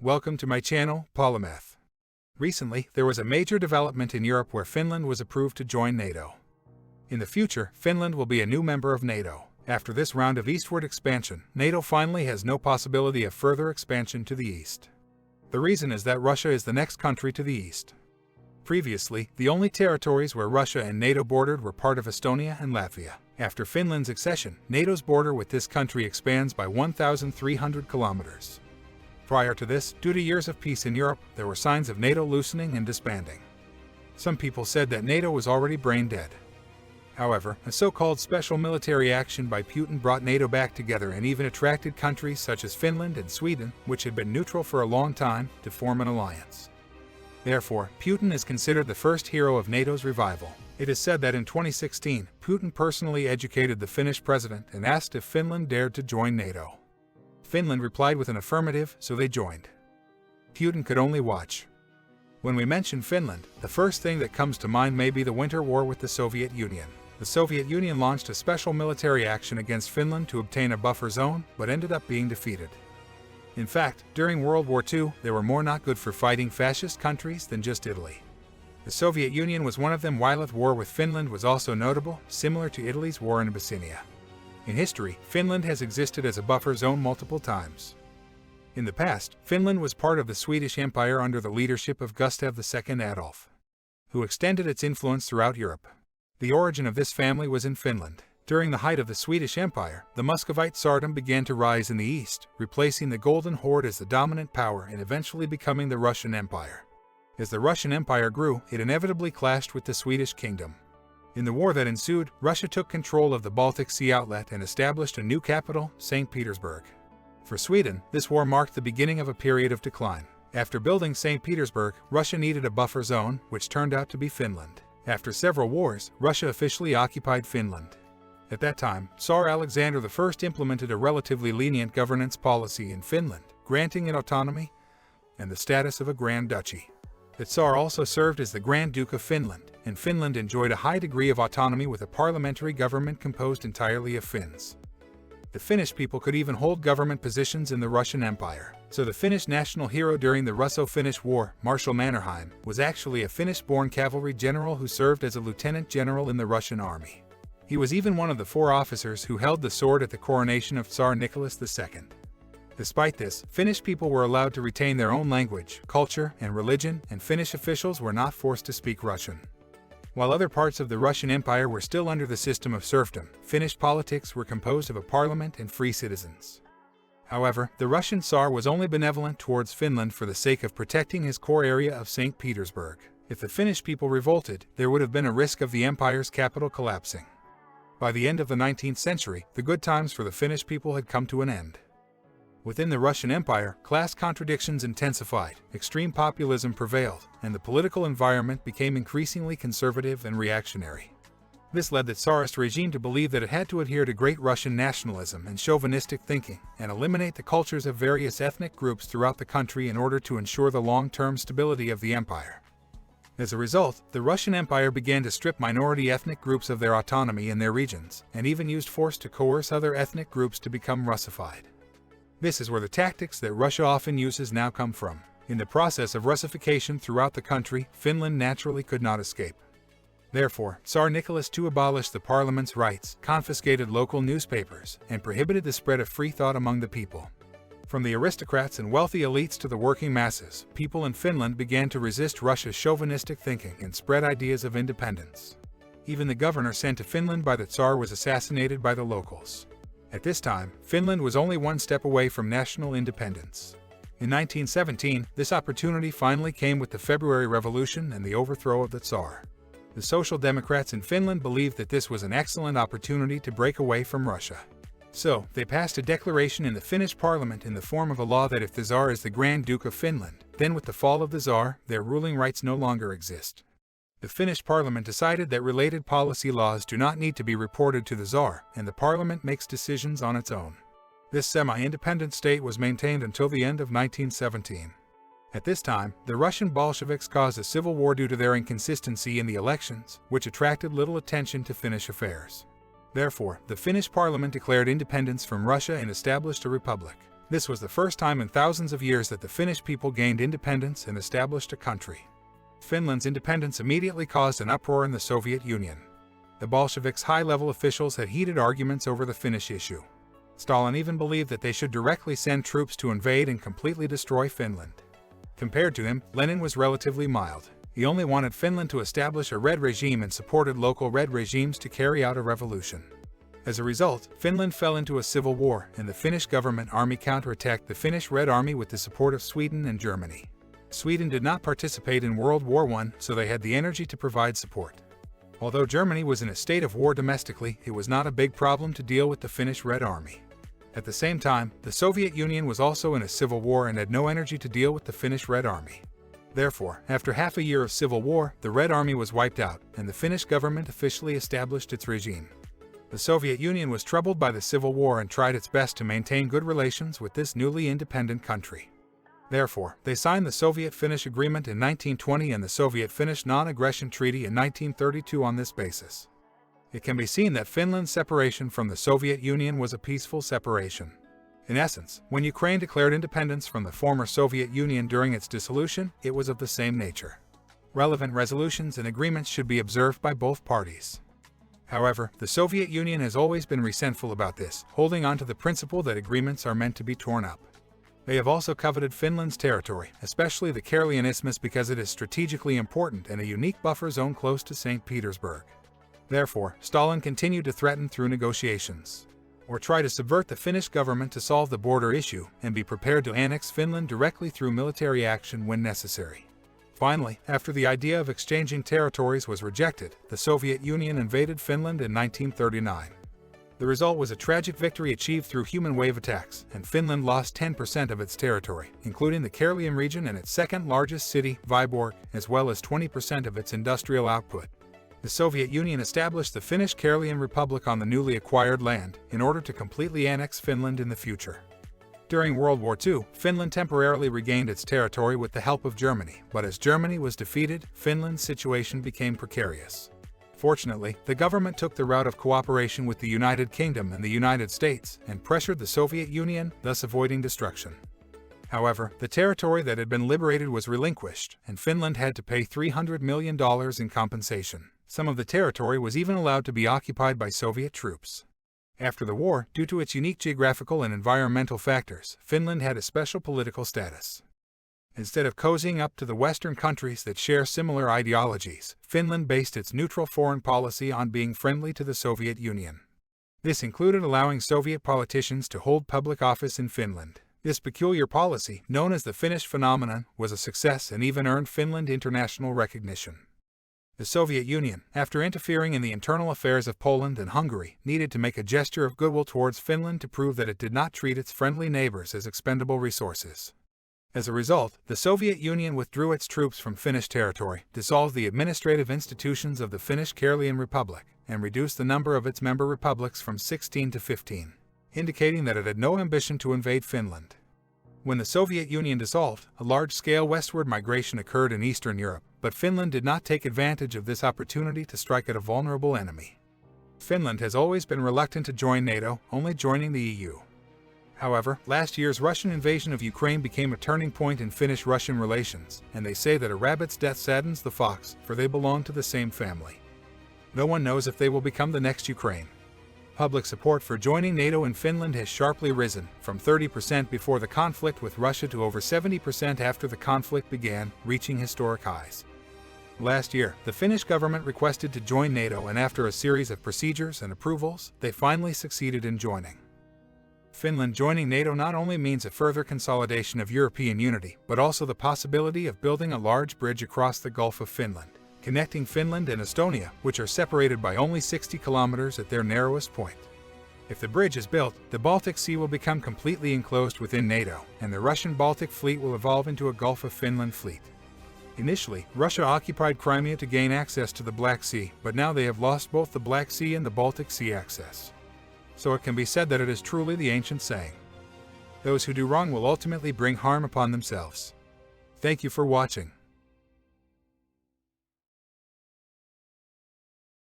Welcome to my channel, Polymath. Recently, there was a major development in Europe where Finland was approved to join NATO. In the future, Finland will be a new member of NATO. After this round of eastward expansion, NATO finally has no possibility of further expansion to the east. The reason is that Russia is the next country to the east. Previously, the only territories where Russia and NATO bordered were part of Estonia and Latvia. After Finland's accession, NATO's border with this country expands by 1,300 kilometers. Prior to this, due to years of peace in Europe, there were signs of NATO loosening and disbanding. Some people said that NATO was already brain dead. However, a so-called special military action by Putin brought NATO back together and even attracted countries such as Finland and Sweden, which had been neutral for a long time, to form an alliance. Therefore, Putin is considered the first hero of NATO's revival. It is said that in 2016, Putin personally educated the Finnish president and asked if Finland dared to join NATO. Finland replied with an affirmative, so they joined. Putin could only watch. When we mention Finland, the first thing that comes to mind may be the Winter War with the Soviet Union. The Soviet Union launched a special military action against Finland to obtain a buffer zone, but ended up being defeated. In fact, during World War II, they were more not good for fighting fascist countries than just Italy. The Soviet Union was one of them, while the war with Finland was also notable, similar to Italy's war in Abyssinia. In history, Finland has existed as a buffer zone multiple times. In the past, Finland was part of the Swedish Empire under the leadership of Gustav II Adolf, who extended its influence throughout Europe. The origin of this family was in Finland. During the height of the Swedish Empire, the Muscovite Tsardom began to rise in the east, replacing the Golden Horde as the dominant power and eventually becoming the Russian Empire. As the Russian Empire grew, it inevitably clashed with the Swedish kingdom. In the war that ensued, Russia took control of the Baltic Sea outlet and established a new capital, St. Petersburg. For Sweden, this war marked the beginning of a period of decline. After building St. Petersburg, Russia needed a buffer zone, which turned out to be Finland. After several wars, Russia officially occupied Finland. At that time, Tsar Alexander I implemented a relatively lenient governance policy in Finland, granting it autonomy and the status of a Grand Duchy. The Tsar also served as the Grand Duke of Finland, and Finland enjoyed a high degree of autonomy with a parliamentary government composed entirely of Finns. The Finnish people could even hold government positions in the Russian Empire. So the Finnish national hero during the Russo-Finnish War, Marshal Mannerheim, was actually a Finnish-born cavalry general who served as a lieutenant general in the Russian army. He was even one of the 4 officers who held the sword at the coronation of Tsar Nicholas II. Despite this, Finnish people were allowed to retain their own language, culture, and religion, and Finnish officials were not forced to speak Russian. While other parts of the Russian Empire were still under the system of serfdom, Finnish politics were composed of a parliament and free citizens. However, the Russian Tsar was only benevolent towards Finland for the sake of protecting his core area of St. Petersburg. If the Finnish people revolted, there would have been a risk of the empire's capital collapsing. By the end of the 19th century, the good times for the Finnish people had come to an end. Within the Russian Empire, class contradictions intensified, extreme populism prevailed, and the political environment became increasingly conservative and reactionary. This led the Tsarist regime to believe that it had to adhere to great Russian nationalism and chauvinistic thinking, and eliminate the cultures of various ethnic groups throughout the country in order to ensure the long-term stability of the empire. As a result, the Russian Empire began to strip minority ethnic groups of their autonomy in their regions, and even used force to coerce other ethnic groups to become Russified. This is where the tactics that Russia often uses now come from. In the process of Russification throughout the country, Finland naturally could not escape. Therefore, Tsar Nicholas II abolished the parliament's rights, confiscated local newspapers, and prohibited the spread of free thought among the people. From the aristocrats and wealthy elites to the working masses, people in Finland began to resist Russia's chauvinistic thinking and spread ideas of independence. Even the governor sent to Finland by the Tsar was assassinated by the locals. At this time, Finland was only one step away from national independence. In 1917, this opportunity finally came with the February Revolution and the overthrow of the Tsar. The Social Democrats in Finland believed that this was an excellent opportunity to break away from Russia. So, they passed a declaration in the Finnish parliament in the form of a law that if the Tsar is the Grand Duke of Finland, then with the fall of the Tsar, their ruling rights no longer exist. The Finnish parliament decided that related policy laws do not need to be reported to the Tsar, and the parliament makes decisions on its own. This semi-independent state was maintained until the end of 1917. At this time, the Russian Bolsheviks caused a civil war due to their inconsistency in the elections, which attracted little attention to Finnish affairs. Therefore, the Finnish parliament declared independence from Russia and established a republic. This was the first time in thousands of years that the Finnish people gained independence and established a country. Finland's independence immediately caused an uproar in the Soviet Union. The Bolsheviks' high-level officials had heated arguments over the Finnish issue. Stalin even believed that they should directly send troops to invade and completely destroy Finland. Compared to him, Lenin was relatively mild. He only wanted Finland to establish a red regime and supported local red regimes to carry out a revolution. As a result, Finland fell into a civil war, and the Finnish government army counterattacked the Finnish Red Army with the support of Sweden and Germany. Sweden did not participate in World War I, so they had the energy to provide support. Although Germany was in a state of war domestically, it was not a big problem to deal with the Finnish Red Army. At the same time, the Soviet Union was also in a civil war and had no energy to deal with the Finnish Red Army. Therefore, after half a year of civil war, the Red Army was wiped out, and the Finnish government officially established its regime. The Soviet Union was troubled by the Civil War and tried its best to maintain good relations with this newly independent country. Therefore, they signed the Soviet-Finnish Agreement in 1920 and the Soviet-Finnish Non-Aggression Treaty in 1932 on this basis. It can be seen that Finland's separation from the Soviet Union was a peaceful separation. In essence, when Ukraine declared independence from the former Soviet Union during its dissolution, it was of the same nature. Relevant resolutions and agreements should be observed by both parties. However, the Soviet Union has always been resentful about this, holding on to the principle that agreements are meant to be torn up. They have also coveted Finland's territory, especially the Karelian Isthmus, because it is strategically important and a unique buffer zone close to St. Petersburg. Therefore, Stalin continued to threaten through negotiations, or try to subvert the Finnish government to solve the border issue and be prepared to annex Finland directly through military action when necessary. Finally, after the idea of exchanging territories was rejected, the Soviet Union invaded Finland in 1939. The result was a tragic victory achieved through human wave attacks, and Finland lost 10% of its territory, including the Karelian region and its second largest city, Viborg, as well as 20% of its industrial output. The Soviet Union established the Finnish Karelian Republic on the newly acquired land in order to completely annex Finland in the future. During World War II, Finland temporarily regained its territory with the help of Germany, but as Germany was defeated, Finland's situation became precarious. Fortunately, the government took the route of cooperation with the United Kingdom and the United States and pressured the Soviet Union, thus avoiding destruction. However, the territory that had been liberated was relinquished, and Finland had to pay $300 million in compensation. Some of the territory was even allowed to be occupied by Soviet troops. After the war, due to its unique geographical and environmental factors, Finland had a special political status. Instead of cozying up to the Western countries that share similar ideologies, Finland based its neutral foreign policy on being friendly to the Soviet Union. This included allowing Soviet politicians to hold public office in Finland. This peculiar policy, known as the Finnish phenomenon, was a success and even earned Finland international recognition. The Soviet Union, after interfering in the internal affairs of Poland and Hungary, needed to make a gesture of goodwill towards Finland to prove that it did not treat its friendly neighbors as expendable resources. As a result, the Soviet Union withdrew its troops from Finnish territory, dissolved the administrative institutions of the Finnish Karelian Republic, and reduced the number of its member republics from 16 to 15, indicating that it had no ambition to invade Finland. When the Soviet Union dissolved, a large-scale westward migration occurred in Eastern Europe, but Finland did not take advantage of this opportunity to strike at a vulnerable enemy. Finland has always been reluctant to join NATO, only joining the EU. However, last year's Russian invasion of Ukraine became a turning point in Finnish-Russian relations, and they say that a rabbit's death saddens the fox, for they belong to the same family. No one knows if they will become the next Ukraine. Public support for joining NATO in Finland has sharply risen, from 30% before the conflict with Russia to over 70% after the conflict began, reaching historic highs. Last year, the Finnish government requested to join NATO, and after a series of procedures and approvals, they finally succeeded in joining. Finland joining NATO not only means a further consolidation of European unity, but also the possibility of building a large bridge across the Gulf of Finland, connecting Finland and Estonia, which are separated by only 60 kilometers at their narrowest point. If the bridge is built, the Baltic Sea will become completely enclosed within NATO, and the Russian Baltic Fleet will evolve into a Gulf of Finland fleet. Initially, Russia occupied Crimea to gain access to the Black Sea, but now they have lost both the Black Sea and the Baltic Sea access. So it can be said that it is truly the ancient saying, "Those who do wrong will ultimately bring harm upon themselves." Thank you for watching.